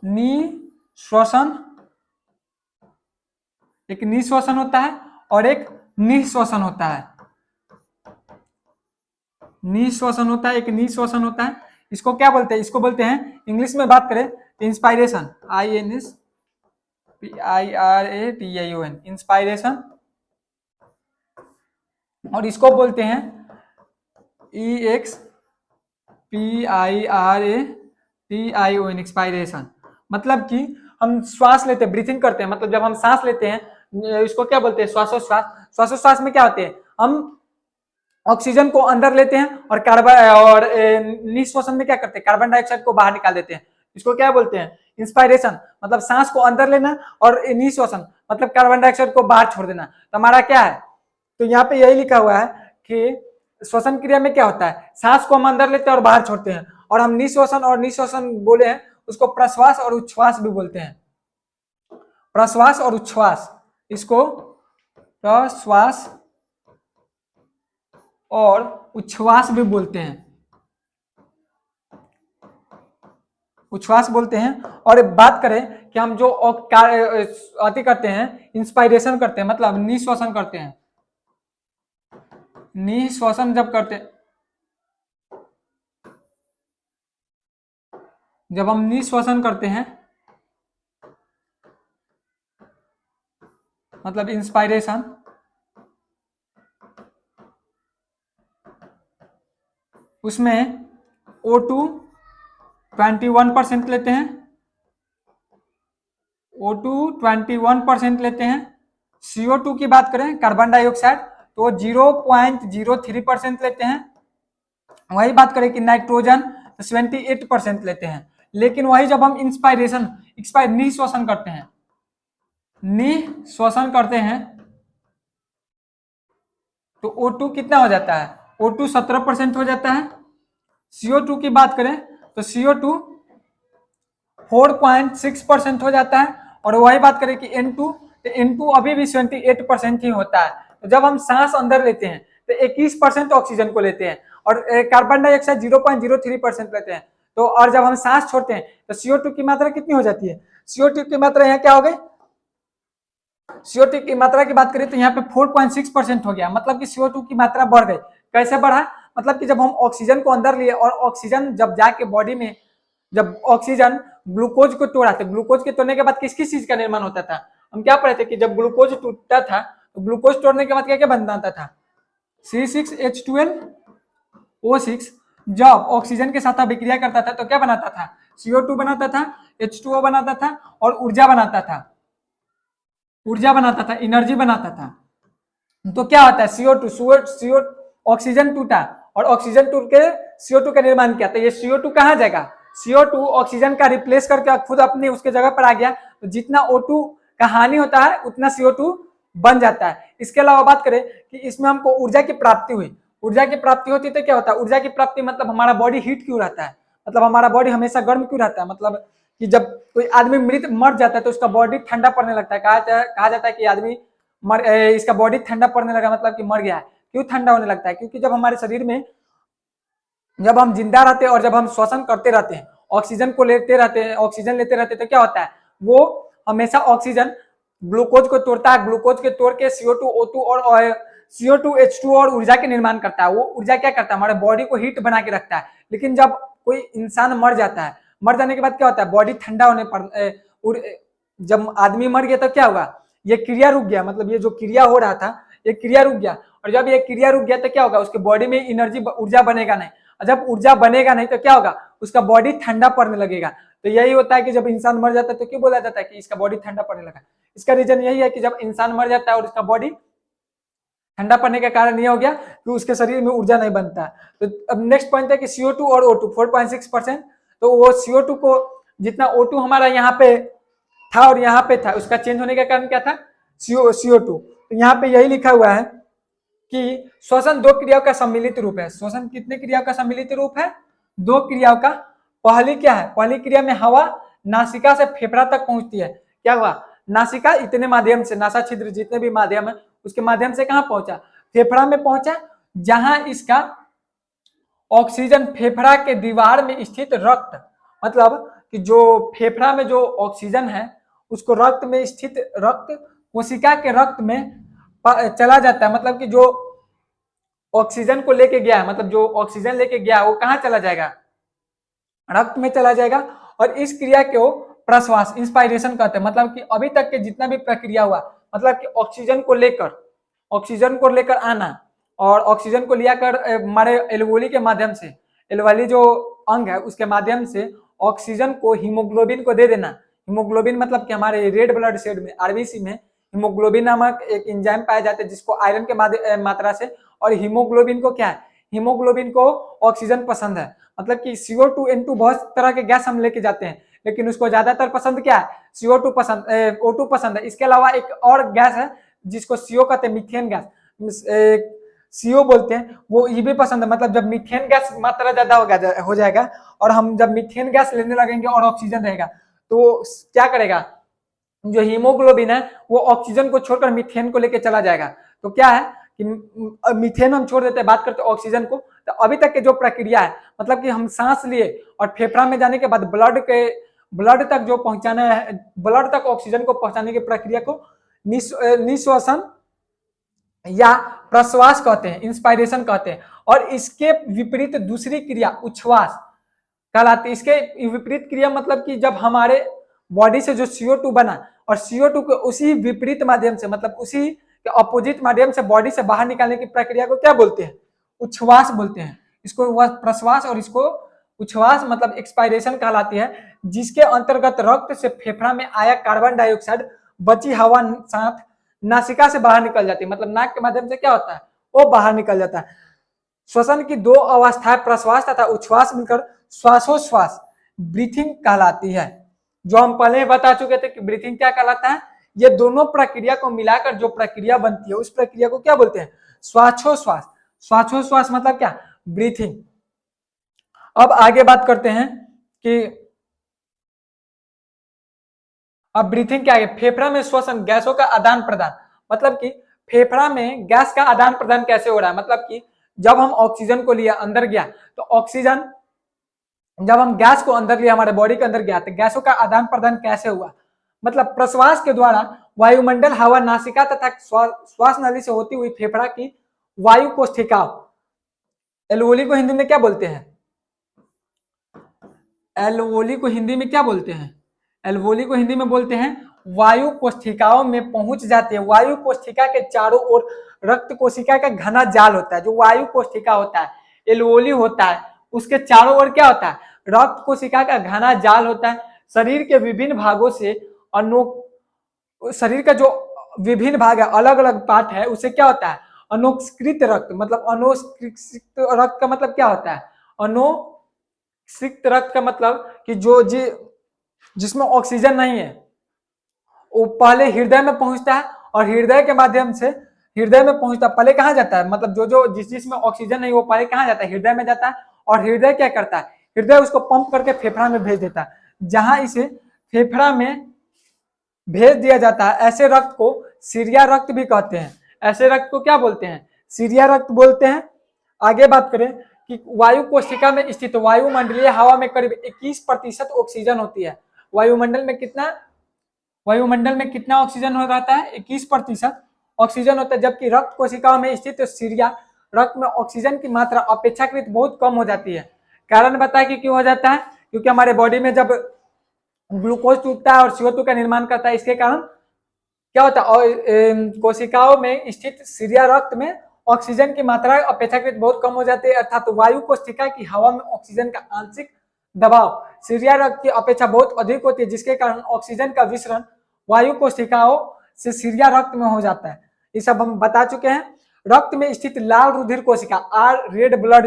निश्वसन। एक निश्वसन होता है और एक निश्वसन होता है। एक निश्वसन होता है। इसको क्या बोलते हैं? इसको बोलते हैं, इंग्लिश में बात करें तो इंस्पायरेशन, INSPIRATION, इंस्पायरेशन। और इसको बोलते हैं EXPIRATION, एक्सपायरेशन। मतलब कि हम श्वास लेते हैं, ब्रीथिंग करते हैं, मतलब जब हम सांस लेते हैं इसको क्या बोलते हैं? श्वासोच्छ्वास में क्या होते हैं? हम ऑक्सीजन को अंदर लेते हैं और निश्वसन में क्या करते हैं? कार्बन डाइऑक्साइड को बाहर निकाल देते हैं। इसको क्या बोलते हैं? इंस्पायरेशन, मतलब सांस को अंदर लेना, और निश्वसन मतलब कार्बन डाइऑक्साइड को बाहर छोड़ देना। तो हमारा क्या है? तो यहाँ पे यही लिखा हुआ है कि श्वसन क्रिया में क्या होता है? सांस को हम अंदर लेते हैं और बाहर छोड़ते हैं, और हम निश्वसन बोले हैं उसको प्रश्वास और उच्छ्वास भी बोलते हैं। प्रश्वास और उच्छ्वास, इसको प्रश्वास और उच्छ्वास भी बोलते हैं। और बात करें कि हम जो अति करते हैं, इंस्पायरेशन करते हैं, मतलब निश्वसन करते हैं। निश्वसन जब हम निश्वसन करते हैं, मतलब इंस्पायरेशन, उसमें O2 21% लेते हैं, CO2 की बात करें, कार्बन डाइऑक्साइड, तो 0.03% लेते हैं। वही बात करें कि नाइट्रोजन तो 78% लेते हैं। लेकिन वही जब हम निश्वसन करते हैं तो O2 कितना हो जाता है? O2 17% हो जाता है। CO2 की बात करें तो CO2 4.6% हो जाता है। और वही बात करें कि N2, तो N2 अभी भी 78% ही होता है। तो जब हम सांस अंदर लेते हैं तो 21% ऑक्सीजन को लेते हैं, और कार्बन डाइऑक्साइड 0.03% लेते हैं। तो और जब हम सांस छोड़ते हैं तो CO2 की मात्रा कितनी हो जाती है? CO2 की मात्रा यहाँ क्या हो गई? CO2 की मात्रा की बात करें तो यहाँ पे 4.6% हो गया, मतलब कि CO2 की मात्रा बढ़ गई। कैसे बढ़ा? मतलब कि जब हम ऑक्सीजन को अंदर लिए और ऑक्सीजन जब जाके बॉडी में, जब ऑक्सीजन ग्लूकोज को तोड़ा, तो ग्लूकोज के तोड़ने के बाद किस किस चीज का निर्माण होता था? हम क्या पढ़े थे कि जब ग्लूकोज टूटता था तो ग्लूकोज तोड़ने के बाद क्या क्या बनाता था? C6H12O6 जब ऑक्सीजन के साथ अभिक्रिया करता था तो क्या बनाता था, CO2 बनाता था, H2O बनाता था और ऊर्जा बनाता था, एनर्जी बनाता था। तो क्या होता है, CO2 ऑक्सीजन टूटा और ऑक्सीजन टूट के CO2 का निर्माण किया, तो ये CO2 कहाँ जाएगा, CO2 ऑक्सीजन का रिप्लेस करके खुद अपने उसके जगह पर आ गया, तो जितना O2 का हानि होता है उतना CO2 बन जाता है। इसके अलावा बात करें कि इसमें हमको ऊर्जा की प्राप्ति हुई, ऊर्जा की प्राप्ति होती तो क्या होता है, ऊर्जा की प्राप्ति मतलब हमारा बॉडी हीट क्यों रहता है, मतलब हमारा बॉडी हमेशा गर्म क्यों रहता है, मतलब कि जब कोई आदमी मर जाता है तो उसका बॉडी ठंडा पड़ने लगता है, कहा जाता है कि आदमी इसका बॉडी ठंडा पड़ने लगा मतलब कि मर गया है। क्यों ठंडा होने लगता है, क्योंकि जब हमारे शरीर में जब हम जिंदा रहते हैं और जब हम श्वसन करते रहते हैं, ऑक्सीजन को लेते रहते हैं, ऑक्सीजन लेते रहते हैं, तो क्या होता है, वो हमेशा ऑक्सीजन ग्लूकोज को तोड़ता है, ग्लूकोज के तोड़ के CO2 O2 और CO2 H2 और ऊर्जा के निर्माण करता है। वो ऊर्जा क्या करता है, हमारे बॉडी को हीट बना के रखता है। लेकिन जब कोई इंसान मर जाता है, मर जाने के बाद क्या होता है, बॉडी ठंडा होने पर जब आदमी मर गया तो क्या हुआ, ये क्रिया रुक गया, मतलब ये जो क्रिया हो रहा था ये क्रिया रुक गया, और जब ये क्रिया रुक गया तो क्या होगा, उसके बॉडी में एनर्जी ऊर्जा बनेगा नहीं, और जब ऊर्जा बनेगा नहीं तो क्या होगा, उसका बॉडी ठंडा पड़ने लगेगा। तो यही होता है कि जब इंसान मर जाता है तो क्यों बोला जाता है कि इसका बॉडी ठंडा पड़ने लगा, इसका रीजन यही है कि जब इंसान मर जाता है और उसका बॉडी ठंडा पड़ने का कारण यह हो गया कि उसके शरीर में ऊर्जा नहीं बनता। तो अब नेक्स्ट पॉइंट है कि CO2 और O2 4.6%, तो वो CO2 को जितना O2 हमारा यहाँ पे था और यहाँ पे था, उसका चेंज होने का कारण क्या था, CO2। तो यहाँ पे यही लिखा हुआ है कि श्वसन दो क्रियाओं का सम्मिलित रूप है। श्वसन कितने क्रियाओं का सम्मिलित रूप है, दो क्रियाओं का। पहली क्या है, पहली क्रिया में हवा नासिका से फेफड़ा तक पहुंचती है, क्या हुआ, नासिका इतने माध्यम से, नासा छिद्र जितने भी माध्यम है उसके माध्यम से कहां पहुंचा, फेफड़ा में पहुंचा, जहां इसका ऑक्सीजन फेफड़ा के दीवार में स्थित रक्त, मतलब कि जो फेफड़ा में जो ऑक्सीजन है उसको रक्त में स्थित रक्त कोशिका के रक्त में चला जाता है, मतलब कि जो ऑक्सीजन को लेके गया है, मतलब जो ऑक्सीजन लेके गया वो कहाँ चला जाएगा, रक्त में चला जाएगा। और इस क्रिया को प्रश्वास इंस्पायरेशन कहते हैं, मतलब कि अभी तक के जितना भी प्रक्रिया हुआ, मतलब कि ऑक्सीजन को लेकर आना और ऑक्सीजन को लिया कर हमारे एल्वोली के माध्यम से, एल्वोली जो अंग है उसके माध्यम से ऑक्सीजन को हीमोग्लोबिन को दे देना। हीमोग्लोबिन मतलब कि हमारे रेड ब्लड सेल में, आरबीसी में हीमोग्लोबिन नामक एक एंजाइम पाया जाता है जिसको आयरन के मात्रा से, और हीमोग्लोबिन को क्या है, हीमोग्लोबिन को ऑक्सीजन पसंद है, मतलब कि CO2 N2 बहुत तरह के गैस हम लेके जाते हैं लेकिन उसको ज्यादातर पसंद क्या है, CO2 पसंद, O2 पसंद है। इसके अलावा एक और गैस है जिसको CO कहते हैं, मीथेन गैस, CO बोलते हैं, वो ये भी पसंद है। मतलब जब मीथेन गैस मात्रा ज्यादा हो जाएगा और हम जब मीथेन गैस लेने लगेंगे और ऑक्सीजन रहेगा तो क्या करेगा, जो हीमोग्लोबिन है वो ऑक्सीजन को छोड़कर मीथेन को लेकर चला जाएगा। तो क्या है कि मीथेन हम छोड़ देते हैं, बात करते हैं ऑक्सीजन को। तो अभी तक के जो प्रक्रिया है, मतलब कि हम सांस लिए और फेफड़ा में जाने के बाद ब्लड तक जो पहुंचाना है, ब्लड तक ऑक्सीजन को पहुंचाने की प्रक्रिया को निश्वसन या प्रश्वास कहते हैं, इंस्पायरेशन कहते हैं। और इसके विपरीत दूसरी क्रिया उच्छ्वास कहलाती है। इसके विपरीत क्रिया मतलब कि जब हमारे बॉडी से जो CO2 बना और CO2 को उसी विपरीत माध्यम से, मतलब उसी के अपोजिट माध्यम से बॉडी से बाहर निकालने की प्रक्रिया को क्या बोलते हैं, उच्छ्वास बोलते हैं। इसको वह प्रश्वास और इसको उच्छ्वास मतलब एक्सपायरेशन कहलाती है, जिसके अंतर्गत रक्त से फेफड़ा में आया कार्बन डाइऑक्साइड बची हवा साथ नासिका से बाहर निकल जाती है, मतलब नाक के माध्यम से क्या होता है, वो बाहर निकल जाता है। श्वसन की दो अवस्थाएं प्रश्वास तथा उच्छ्वास मिलकर श्वासोश्वास ब्रीथिंग कहलाती है। जो हम पहले बता चुके थे कि ब्रीथिंग क्या कहलाता है, ये दोनों प्रक्रिया को मिलाकर जो प्रक्रिया बनती है उस प्रक्रिया को क्या बोलते हैं, श्वासोश्वास। श्वासोश्वास मतलब क्या, ब्रीथिंग। अब आगे बात करते हैं कि अब ब्रीथिंग क्या है, फेफड़ा में श्वसन गैसों का आदान प्रदान, मतलब कि फेफड़ा में गैस का आदान प्रदान कैसे हो रहा है, मतलब कि जब हम ऑक्सीजन को लिया अंदर गया तो ऑक्सीजन, जब हम गैस को अंदर लिया हमारे बॉडी के अंदर गया तो गैसों का आदान प्रदान कैसे हुआ, मतलब प्रश्वास के द्वारा वायुमंडल हवा नासिका तथा श्वास नली से होती हुई फेफड़ा की वायु कोशिकाओं, एल्वोली को हिंदी में क्या बोलते हैं, एल्वोली को हिंदी में क्या बोलते हैं, एल्वोली को हिंदी में बोलते हैं वायु कोशिकाओं में पहुंच जाती है। वायु कोशिका के चारों ओर रक्त कोशिका का घना जाल होता है, जो वायु कोशिका होता है, एल्वोली होता है, उसके चारों ओर क्या होता है, रक्त कोशिका का घना जाल होता है। शरीर के विभिन्न भागों से शरीर का जो विभिन्न भाग है, अलग अलग पार्ट है, उसे क्या होता है, अनोस्कृत रक्त, मतलब अनोस्कृत रक्त का मतलब क्या होता है, अनोस्कृत रक्त का मतलब कि जिसमें ऑक्सीजन नहीं है, वो पहले हृदय में पहुंचता है और हृदय के माध्यम से हृदय में पहुंचता, पहले कहाँ जाता है, मतलब जो जिसमें ऑक्सीजन नहीं वो पहले कहाँ जाता है, हृदय में जाता है। और हृदय क्या करता है, हृदय उसको पंप करके फेफड़ा में भेज देता है, जहां इसे फेफड़ा में भेज दिया जाता है। ऐसे रक्त को सीरिया रक्त भी कहते हैं। ऐसे रक्त को क्या बोलते हैं, सीरिया रक्त बोलते हैं। आगे बात करें कि वायु कोशिका में स्थित वायुमंडलीय हवा में करीब 21% ऑक्सीजन होती है। वायुमंडल में कितना ऑक्सीजन हो रहता है, 21% ऑक्सीजन होता है, जबकि रक्त कोशिकाओं में स्थित सीरिया रक्त में ऑक्सीजन की मात्रा अपेक्षाकृत बहुत कम हो जाती है। कारण बताए कि क्यों हो जाता है, क्योंकि हमारे बॉडी में जब ग्लूकोज टूटता है और CO2 का निर्माण करता है, इसके कारण क्या होता है, और कोशिकाओं में स्थित सीरिया रक्त में ऑक्सीजन की मात्रा अपेक्षाकृत बहुत कम हो जाती है, अर्थात तो वायु कोशिका की हवा में ऑक्सीजन का आंशिक दबाव सीरिया रक्त की अपेक्षा बहुत अधिक होती है, जिसके कारण ऑक्सीजन का विसरण वायु कोशिकाओं से सीरिया रक्त में हो जाता है। ये सब हम बता चुके हैं। रक्त में स्थित लाल रुधिर कोशिका or red blood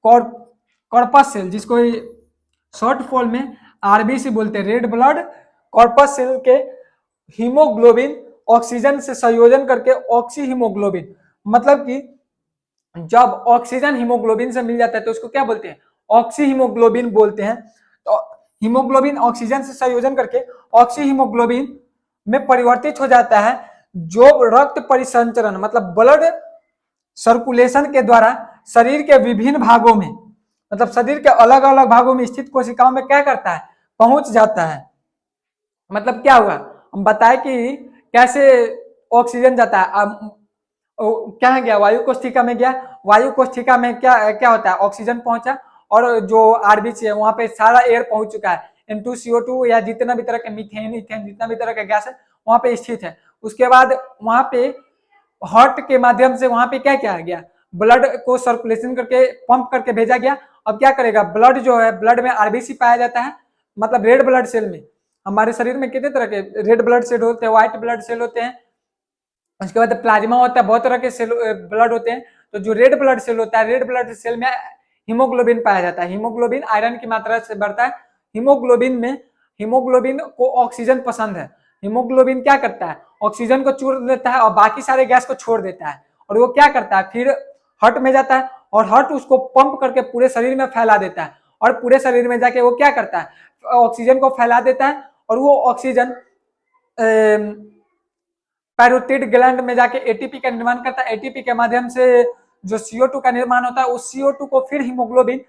corpuscle, जिसको शॉर्ट फॉर्म में RBC बोलते हैं, रेड ब्लड कॉर्पस सेल के हीमोग्लोबिन ऑक्सीजन से संयोजन करके ऑक्सी हीमोग्लोबिन, मतलब कि जब ऑक्सीजन हीमोग्लोबिन से मिल जाता है तो उसको क्या बोलते हैं, ऑक्सी हीमोग्लोबिन बोलते हैं। तो हीमोग्लोबिन ऑक्सीजन से संयोजन करके ऑक्सी हीमोग्लोबिन में परिवर्तित हो जाता है, जो रक्त परिसंचरण मतलब ब्लड सर्कुलेशन के द्वारा शरीर के विभिन्न भागों में, मतलब शरीर के अलग अलग भागों में स्थित कोशिकाओं में क्या करता है, पहुंच जाता है। मतलब क्या हुआ, हम बताए कि कैसे ऑक्सीजन जाता है। क्या गया, वायु कोशिका में गया, वायु कोशिका में क्या क्या होता है, ऑक्सीजन पहुंचा और जो RBC है वहां पे सारा एयर पहुंच चुका है, N2CO2 या जितना भी तरह के मीथेन इथेन जितना भी तरह का गैस है वहां पे स्थित है। उसके बाद वहां पे हार्ट के माध्यम से वहां पे क्या क्या गया, ब्लड को सर्कुलेशन करके पंप करके भेजा गया। अब क्या करेगा, ब्लड जो है, ब्लड में RBC पाया जाता है, मतलब रेड ब्लड सेल में। हमारे शरीर में कितने तरह के रेड ब्लड सेल होते हैं, व्हाइट ब्लड सेल होते हैं, उसके बाद प्लाज्मा होता है, बहुत तरह के सेल ब्लड होते हैं। तो जो रेड ब्लड सेल होता है, रेड ब्लड सेल में हीमोग्लोबिन पाया जाता है। हीमोग्लोबिन आयरन की मात्रा से बढ़ता है। हीमोग्लोबिन को ऑक्सीजन पसंद है। हीमोग्लोबिन क्या करता है, ऑक्सीजन को चूर देता है और बाकी सारे गैस को छोड़ देता है। और वो क्या करता है, फिर हार्ट में जाता है और हार्ट उसको पंप करके पूरे शरीर में फैला देता है। और पूरे शरीर में जाके वो क्या करता है, ऑक्सीजन को फैला देता है। और वो ऑक्सीजन पैरोटिड ग्लैंड में जाके ATP का निर्माण करता है। ATP के माध्यम से जो CO2 का निर्माण होता है, उस CO2 को फिर हीमोग्लोबिन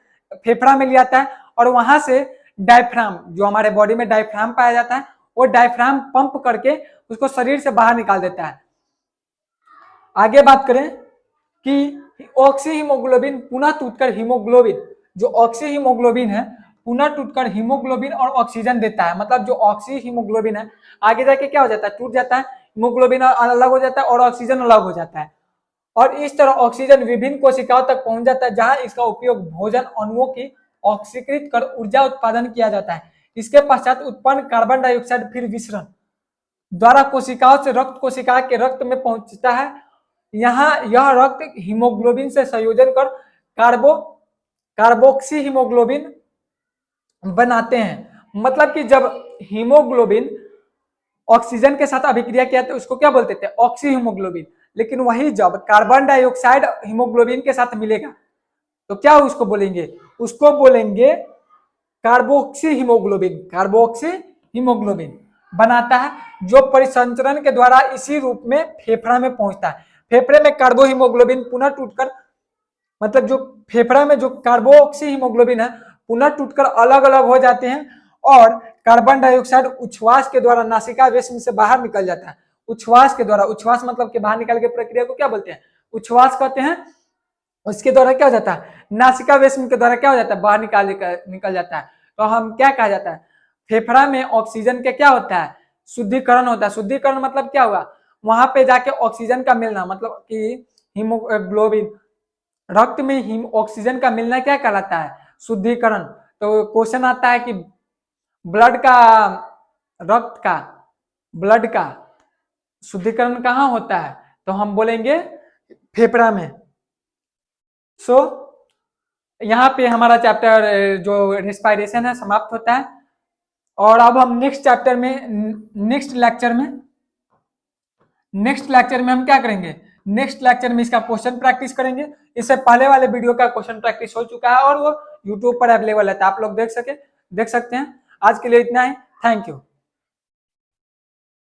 फेफड़ा में ले आता है और वहां से डायफ्राम, जो हमारे बॉडी में डायफ्राम पाया जाता है, वो डायफ्राम पंप करके उसको शरीर से बाहर निकाल देता है। आगे बात करें कि ऑक्सी हीमोग्लोबिन पुनः टूटकर हीमोग्लोबिन, जो ऑक्सी हीमोग्लोबिन है पुनः टूटकर हीमोग्लोबिन और ऑक्सीजन देता है। मतलब जो ऑक्सी हीमोग्लोबिन है आगे जाके क्या हो जाता है, टूट जाता है, हीमोग्लोबिन अलग हो जाता है और ऑक्सीजन अलग हो जाता है। और इस तरह ऑक्सीजन विभिन्न कोशिकाओं तक पहुंच जाता है, जहां इसका उपयोग भोजन अणुओं की ऑक्सीकृत कर ऊर्जा उत्पादन किया जाता है। इसके पश्चात उत्पन्न कार्बन डाइऑक्साइड फिर विसरण द्वारा कोशिकाओं से रक्त कोशिका के रक्त में पहुंचता है। यहाँ यह रक्त हीमोग्लोबिन से संयोजन कर कार्बोक्सी हीमोग्लोबिन बनाते हैं। मतलब कि जब हीमोग्लोबिन ऑक्सीजन के साथ अभिक्रिया किया तो उसको क्या बोलते थे, ऑक्सी हीमोग्लोबिन। लेकिन वही जब कार्बन डाइऑक्साइड हीमोग्लोबिन के साथ मिलेगा तो क्या उसको बोलेंगे, उसको बोलेंगे कार्बोक्सी हीमोग्लोबिन बनाता है, जो परिसंचरण के द्वारा इसी रूप में फेफड़ा में पहुंचता है। फेफड़े में कार्बो हीमोग्लोबिन पुनः टूटकर, मतलब जो फेफड़ा में जो कार्बोक्सी हीमोग्लोबिन है पुनः टूटकर अलग अलग हो जाते हैं और कार्बन डाइऑक्साइड उच्छ्वास के द्वारा नासिका वेश्म से बाहर निकल जाता है। उच्छ्वास के द्वारा, उच्छ्वास मतलब कि बाहर निकल के प्रक्रिया को क्या बोलते हैं, उच्छ्वास कहते हैं। उसके द्वारा क्या हो जाता है, नासिका वेश्म के द्वारा क्या हो जाता है, बाहर निकल जाता है। तो हम क्या कहा जाता है, फेफड़ा में ऑक्सीजन के क्या होता है, शुद्धिकरण होता है। शुद्धिकरण मतलब क्या हुआ, वहां पे जाके ऑक्सीजन का मिलना, मतलब कि हीमोग्लोबिन, रक्त में ऑक्सीजन का मिलना क्या कहलाता है? शुद्धिकरण। तो क्वेश्चन आता है कि ब्लड का, रक्त का, ब्लड का शुद्धिकरण कहाँ होता है? तो हम बोलेंगे फेफड़ा में। सो यहाँ पे हमारा चैप्टर जो रेस्पिरेशन है समाप्त होता है। और अब हम नेक्स्ट चैप्टर में, नेक्स्ट लेक्चर में हम क्या करेंगे? नेक्स्ट लेक्चर में इसका क्वेश्चन प्रैक्टिस करेंगे। इससे पहले वाले वीडियो का क्वेश्चन प्रैक्टिस हो चुका है और वो यूट्यूब पर अवेलेबल है, तो आप लोग देख सकते हैं। आज के लिए इतना ही। Thank you.